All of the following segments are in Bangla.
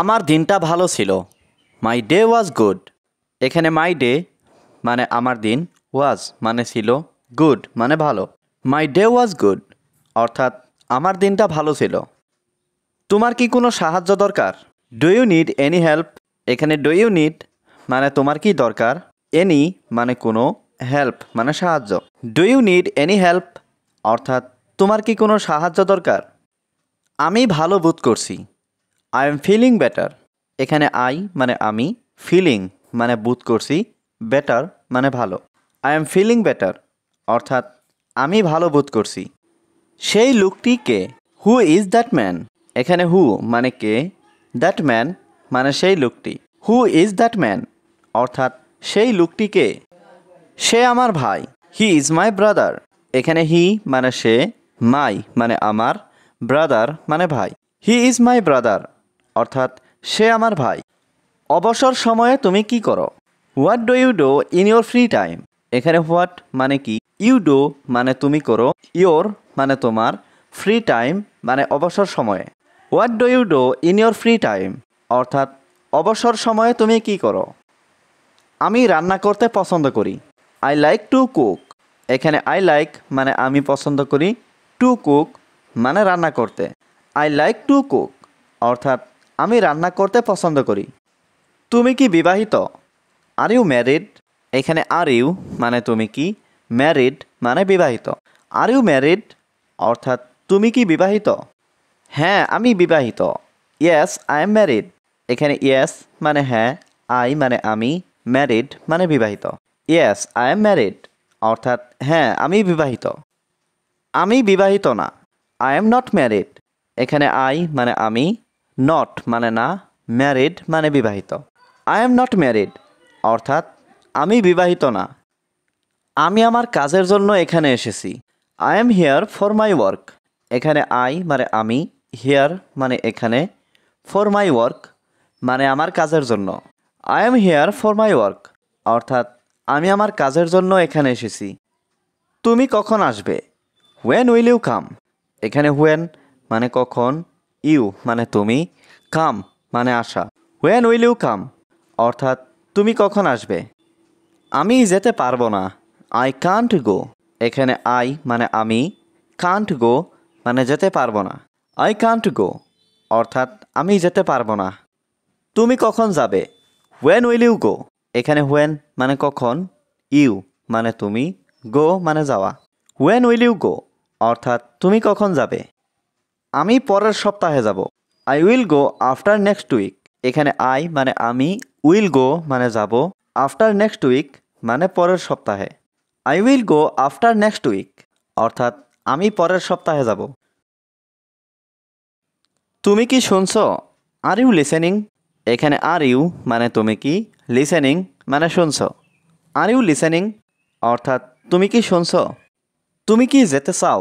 আমার দিনটা ভালো ছিল। মাই ডে ওয়াজ গুড। এখানে মাই ডে মানে আমার দিন, ওয়াজ মানে ছিল, গুড মানে ভালো। মাই ডে ওয়াজ গুড অর্থাৎ আমার দিনটা ভালো ছিল। তোমার কি কোনো সাহায্য দরকার? Do you need any help? এখানে ডু ইউ নিড মানে তোমার কি দরকার, এনি মানে কোনো, হেল্প মানে সাহায্য। Do you need any help অর্থাৎ তোমার কি কোনো সাহায্য দরকার? আমি ভালো বোধ করছি। I am feeling better. এখানে আই মানে আমি, ফিলিং মানে বোধ করছি, বেটার মানে ভালো। আই এম ফিলিং বেটার অর্থাৎ আমি ভালো বোধ করছি। সেই লোকটি কে? Who is that man? এখানে হু মানে কে, দ্যাট ম্যান মানে সেই লোকটি। হু ইজ দ্যাট ম্যান অর্থাৎ সেই লোকটি কে? সে আমার ভাই। He is my brother. এখানে হি মানে সে, মাই মানে আমার, ব্রাদার মানে ভাই। হি ইজ মাই ব্রাদার অর্থাৎ সে আমার ভাই। অবসর সময়ে তুমি কি করো? What do you do in your free time? এখানে হোয়াট মানে কি, ইউ ডু মানে তুমি করো, ইয়োর মানে তোমার, ফ্রি টাইম মানে অবসর সময়ে। What do you do in your free time অর্থাৎ অবসর সময়ে তুমি কি করো? আমি রান্না করতে পছন্দ করি। I like to cook. এখানে আই লাইক মানে আমি পছন্দ করি, টু কুক মানে রান্না করতে। আই লাইক টু কুক অর্থাৎ আমি রান্না করতে পছন্দ করি। তুমি কি বিবাহিত? Are you married? এখানে আর ইউ মানে তুমি কি, ম্যারিড মানে বিবাহিত। আর ইউ ম্যারিড অর্থাৎ তুমি কি বিবাহিত? হ্যাঁ আমি বিবাহিত। Yes I am married. এখানে ইয়েস মানে হ্যাঁ, আই মানে আমি, ম্যারিড মানে বিবাহিত। ইয়েস আই এম ম্যারিড অর্থাৎ হ্যাঁ আমি বিবাহিত। আমি বিবাহিত না। I am not married. এখানে আই মানে আমি, নট মানে না, ম্যারিড মানে বিবাহিত। আই এম নট ম্যারিড অর্থাৎ আমি বিবাহিত না। আমি আমার কাজের জন্য এখানে এসেছি। I am here for my work. এখানে আই মানে আমি, হিয়ার মানে এখানে, ফর মাই ওয়ার্ক মানে আমার কাজের জন্য। I am here for my work অর্থাৎ আমি আমার কাজের জন্য এখানে এসেছি। তুমি কখন আসবে? When will you come? এখানে হোয়েন মানে কখন, ইউ মানে তুমি, কাম মানে আসা। হোয়েন উইল ইউ কাম অর্থাৎ তুমি কখন আসবে? আমি যেতে পারবো না। আই কান্ট গো। এখানে আই মানে আমি, কান্ট গো মানে যেতে পারবো না। আই কান্ট গো অর্থাৎ আমি যেতে পারবো না। তুমি কখন যাবে? When will you go? এখানে হোয়েন মানে কখন, ইউ মানে তুমি, গো মানে যাওয়া। হোয়েন উইল ইউ গো অর্থাৎ তুমি কখন যাবে? আমি পরের সপ্তাহে যাব। I will go after next week. এখানে আই মানে আমি, উইল গো মানে যাব, আফটার নেক্সট উইক মানে পরের সপ্তাহে। I will go after next week অর্থাৎ আমি পরের সপ্তাহে যাব। তুমি কি শুনছো? Are you listening? এখানে আর ইউ মানে তুমি কি, লিসেনিং মানে শুনছো। আর ইউ লিসেনিং অর্থাৎ তুমি কি শুনছো? তুমি কি যেতে চাও?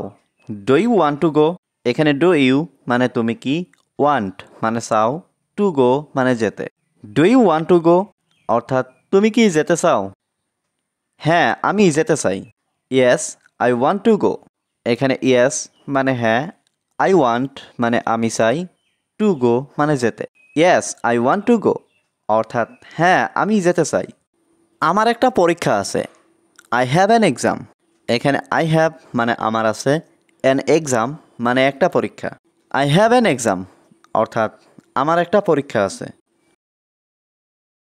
Do you want to go? এখানে ডু ইউ মানে তুমি কি, ওয়ান্ট মানে চাও, টু গো মানে যেতে। Do you want to go অর্থাৎ তুমি কি যেতে চাও? হ্যাঁ আমি যেতে চাই। Yes I want to go. এখানে ইয়েস মানে হ্যাঁ, আই ওয়ান্ট মানে আমি চাই, টু গো মানে যেতে। Yes I want to go অর্থাৎ হ্যাঁ আমি যেতে চাই। আমার একটা পরীক্ষা আছে। I have an exam. এখানে আই হ্যাভ মানে আমার আছে, অ্যান এক্সাম মানে একটা পরীক্ষা। আই হ্যাভ অ্যান এক্সাম অর্থাৎ আমার একটা পরীক্ষা আছে।